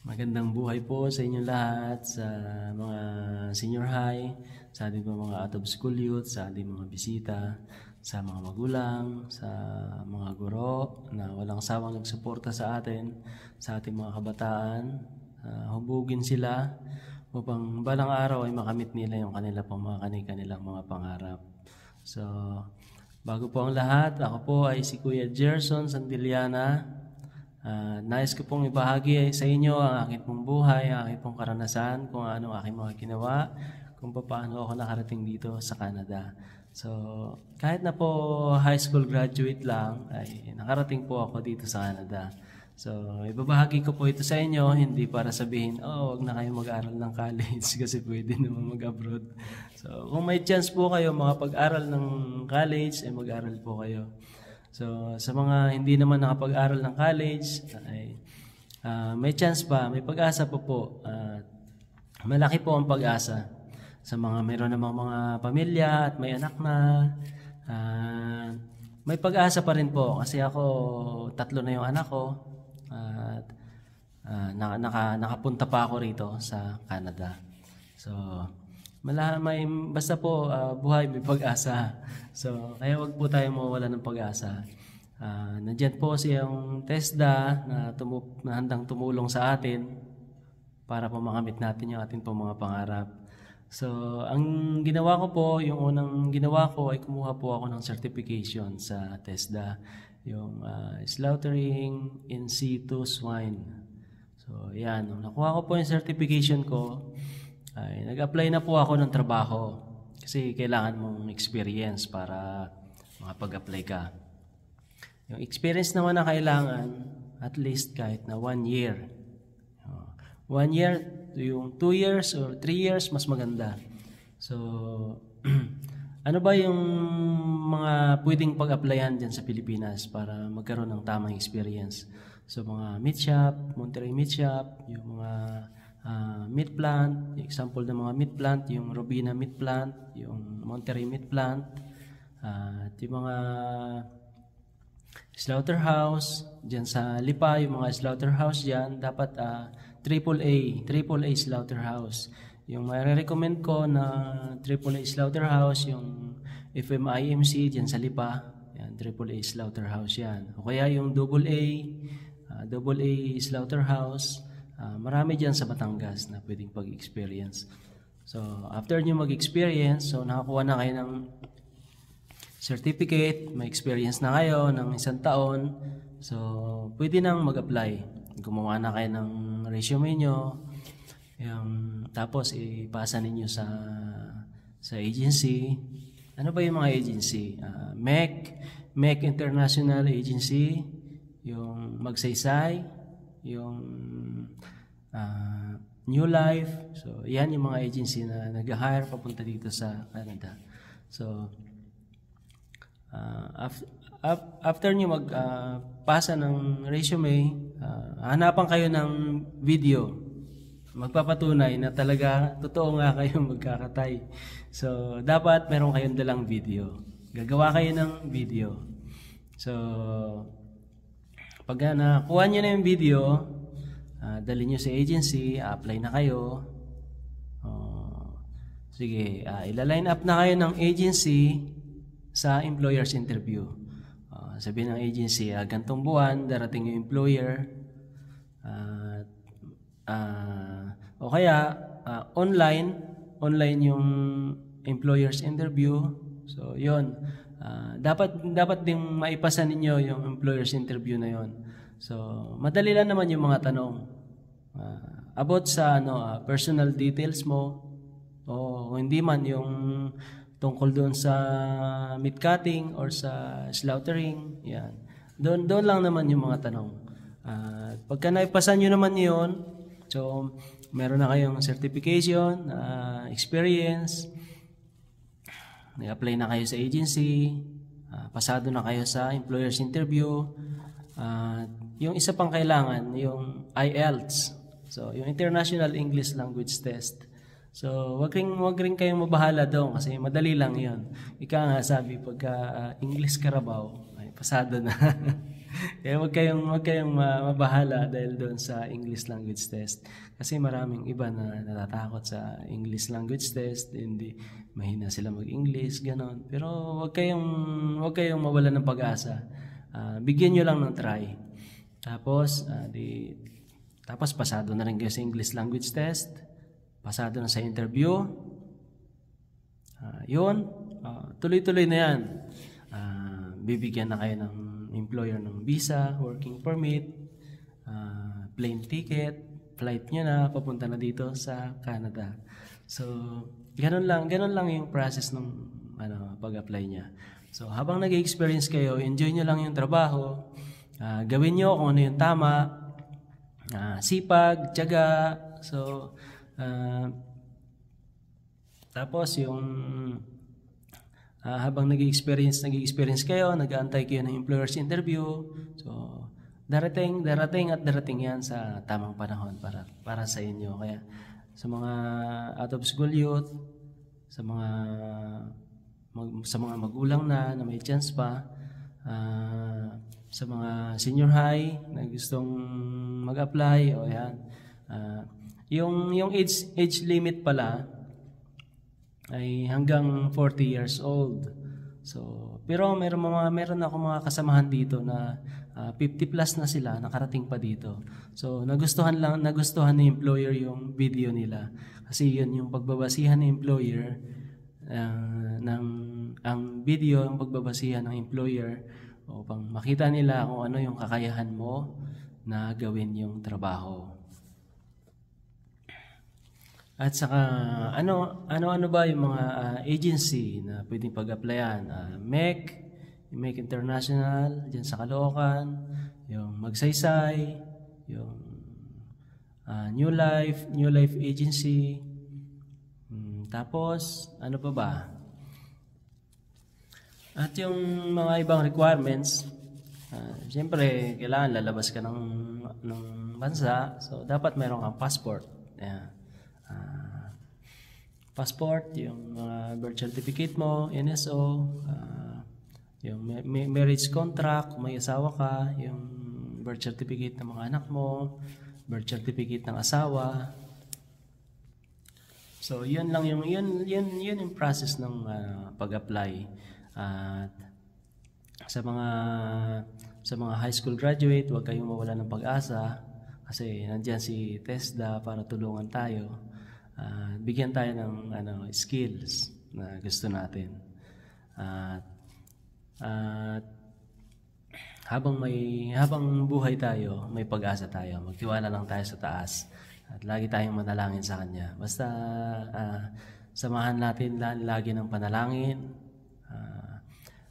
Magandang buhay po sa inyong lahat, sa mga senior high, sa ating mga out of school youth, sa ating mga bisita, sa mga magulang, sa mga guro na walang sawang nagsuporta sa atin, sa ating mga kabataan. Hubugin sila upang balang araw ay makamit nila yung kanilang mga pangarap. So, bago po ang lahat, ako po ay si Kuya Gerson Santillana. Nais ko pong ibahagi sa inyo ang aking pong buhay, ang aking pong karanasan, kung anong aking mga ginawa, kung paano ako nakarating dito sa Canada. So, kahit na po high school graduate lang, ay nakarating po ako dito sa Canada. So, ibabahagi ko po ito sa inyo, hindi para sabihin, wag na kayo mag-aral ng college kasi pwede naman mag-abroad. So, kung may chance po kayo makapag-aral ng college, ay mag-aral po kayo. So, sa mga hindi naman nakapag-aral ng college, ay may chance pa, may pag-asa po. Malaki po ang pag-asa sa mga mayroon namang mga pamilya at may anak na. May pag-asa pa rin po kasi ako, 3 na yung anak ko at nakapunta pa ako rito sa Canada. So, basta po buhay may pag-asa. So, kaya wag po tayong mawawala ng pag-asa. Nandiyan po siyang TESDA na handang tumulong sa atin para po makamit natin yung ating pong mga pangarap. So, ang ginawa ko po, yung unang ginawa ko ay kumuha po ako ng certification sa TESDA, yung slaughtering in situ swine. So, yan. Nung nakuha ko po yung certification ko, ay nag-apply na po ako ng trabaho kasi kailangan mong experience para makapag-apply ka. Yung experience naman na kailangan, at least kahit na 1 year. 1 year, yung 2 years or 3 years, mas maganda. So, ano ba yung mga pwedeng pag-applyan dyan sa Pilipinas para magkaroon ng tamang experience? So, mga meat shop, Monterey Meat Shop, yung mga meat plant, example ng mga meat plant, yung Robina Meat Plant, yung Monterey Meat Plant, at yung mga slaughterhouse, dyan sa Lipa, yung mga slaughterhouse dyan, dapat AAA slaughterhouse. Yung mai-recommend ko na AAA slaughterhouse, yung FMIMC dyan sa Lipa, yan, AAA slaughterhouse yan. O kaya yung AA slaughterhouse, marami dyan sa Batangas na pwedeng pag-experience. So, after nyo mag-experience, so nakakuha na kayo ng certificate, may experience na kayo ng 1 taon, so pwede nang mag-apply. Gumawa na kayo ng resume nyo, tapos ipasa ninyo sa agency. Ano ba yung mga agency? MEC International Agency, yung Magsaysay, yung New Life. So, yan yung mga agency na nag-hire papunta dito sa Canada. So, after nyo magpasa ng resume, hanapan kayo ng video. Magpapatunay na talaga, totoo nga kayo magkakatay. So, dapat meron kayong dalang video. Gagawa kayo ng video. So, pag nakuha nyo na yung video, dali nyo sa agency, apply na kayo. Sige, ila-line up na kayo ng agency sa employer's interview. Sabihin ng agency, gantong buwan, darating yung employer. O kaya, online yung employer's interview. So, yun. Dapat ding maipasa ninyo yung employer's interview na yun. So, madali lang naman yung mga tanong. About sa personal details mo, o hindi man yung tungkol doon sa meat cutting or sa slaughtering, yan. Doon lang naman yung mga tanong. Pagka naipasa nyo naman yun, so meron na kayong certification, experience, nag-apply na kayo sa agency, pasado na kayo sa employer's interview, yung isa pang kailangan, yung IELTS. So, yung International English Language Test. So, wag rin kayong mabahala doon kasi madali lang 'yon. Ika nga sabi pagka English Carabao, ay pasado na. Kaya wag kayong mabahala dahil doon sa English language test. Kasi maraming iba na natatakot sa English language test, hindi mahina sila mag-English, ganon. Pero wag kayong mawalan ng pag-asa. Bigyan nyo lang ng try. Tapos, tapos pasado na rin kayo sa English language test. Pasado na sa interview. Yun, tuloy-tuloy na yan. Bibigyan na kayo ng employer ng visa, working permit, plane ticket, flight nyo na, papunta na dito sa Canada. So, ganun lang yung process ng pag-apply niya. So, habang nag-experience kayo, enjoy nyo lang yung trabaho, gawin nyo kung ano yung tama, sipag, tiyaga. So, tapos yung habang nag-experience kayo, nag-aantay kayo ng employer's interview. So, darating yan sa tamang panahon para sa inyo. Kaya sa mga out of school youth, sa mga magulang na may chance pa, sa mga senior high na gustong mag-apply, o yan. Yung age limit pala ay hanggang 40 years old. So, pero meron ako mga kasamahan dito na 50 plus na sila, nakarating pa dito. So, nagustuhan ni employer yung video nila. Kasi yun yung pagbabasihan ng employer, ang video yung pagbabasihan ng employer upang makita nila kung ano yung kakayahan mo na gawin yung trabaho. At saka ano ba yung mga agency na pwedeng pag-applyan? MEC International diyan sa Caloocan, yung Magsaysay, yung New Life Agency. Tapos ano pa ba? At yung mga ibang requirements, siyempre kailangan lalabas ka ng bansa, so dapat mayroon kang passport. Yeah. Passport, yung birth certificate mo, NSO, yung marriage contract, kung may asawa ka, yung birth certificate ng mga anak mo, birth certificate ng asawa. So, yun yung process ng pag-apply. At sa mga high school graduate, huwag kayong mawalan ng pag-asa kasi nandiyan si TESDA para tulungan tayo. Bigyan tayo ng skills na gusto natin. At habang buhay tayo, may pag-asa tayo. Magtiwala lang tayo sa taas. At lagi tayong manalangin sa Kanya. Basta samahan natin lagi ng panalangin.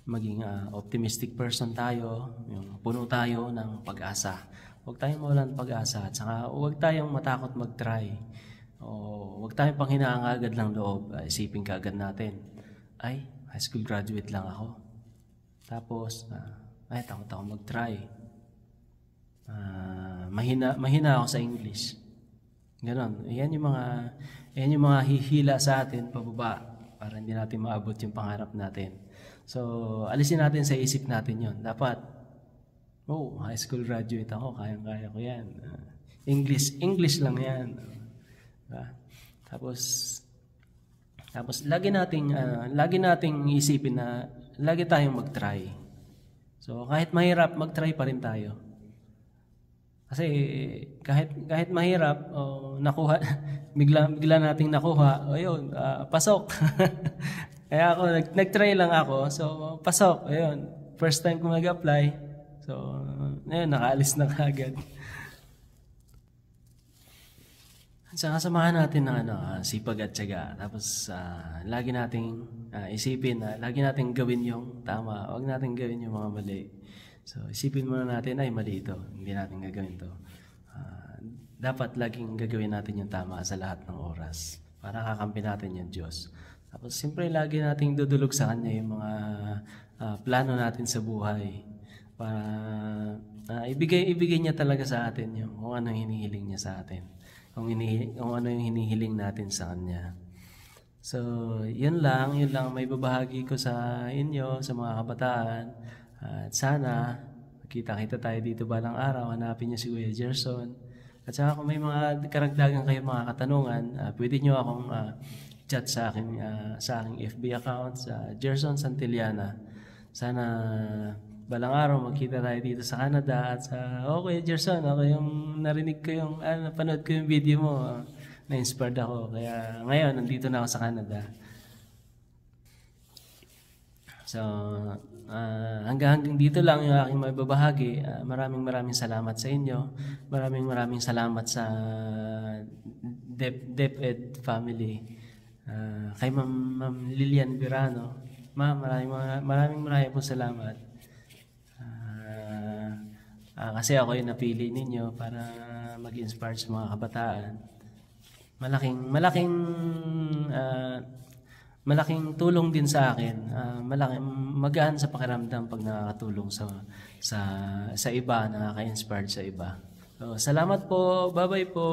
Maging optimistic person tayo. Yung puno tayo ng pag-asa. Huwag tayong mawalan ng pag-asa. At saka huwag tayong matakot mag-try. Huwag tayong panghinaan agad lang loob. Isipin ka agad natin, ay, high school graduate lang ako. Tapos, takot ako mag-try. Mahina ako sa English. Ganon. Yan yung mga hihila sa atin pababa para hindi natin maabot yung pangarap natin. So, alisin natin sa isip natin yon. Dapat, high school graduate ako, kayang-kaya ko yan. English lang yan. Tapos lagi nating isipin na lagi tayong mag-try. So kahit mahirap, mag-try pa rin tayo. Kasi kahit mahirap, nakuha bigla nating nakuha, ayun, pasok. Kaya ako nag-try lang ako. So pasok, ayun. First time ko mag-apply. So ayun, nakaalis na kagad. Saka samahan natin ng sipag at tiyaga. Tapos lagi nating isipin na lagi nating gawin yung tama. Huwag nating gawin yung mga mali. So isipin muna natin, ay mali ito. Hindi natin gagawin ito. Dapat laging gagawin natin yung tama sa lahat ng oras. Para kakampi natin yung Diyos. Tapos siyempre lagi nating dudulog sa Kanya yung mga plano natin sa buhay. Para ibigay niya talaga sa atin yung kung ano hinihiling niya sa atin. Kung ano yung hinihiling natin sa Kanya. So, yun lang may babahagi ko sa inyo, sa mga kabataan. At sana, kita-kita tayo dito balang araw, hanapin niyo si Kuya Gerson. At saka kung may mga karagdagan kayo mga katanungan, pwede niyo akong chat sa aking FB account sa Gerson Santillana. Sana balang araw magkita tayo dito sa Canada at Kuya Gerson, ako yung narinig ko yung napanood ko yung video mo, na-inspired ako. Kaya ngayon nandito na ako sa Canada. So, hanggang dito lang yung aking maibabahagi. Maraming salamat sa inyo. Maraming salamat sa DepEd family. Kay Ma'am Lilian Birano. Ma'am, maraming po salamat. Kasi ako yung napili ninyo para mag-inspire sa mga kabataan. Malaking tulong din sa akin. Magaan sa pakiramdam pag nakakatulong sa iba, nakaka-inspired sa iba. So, salamat po. Bye-bye po.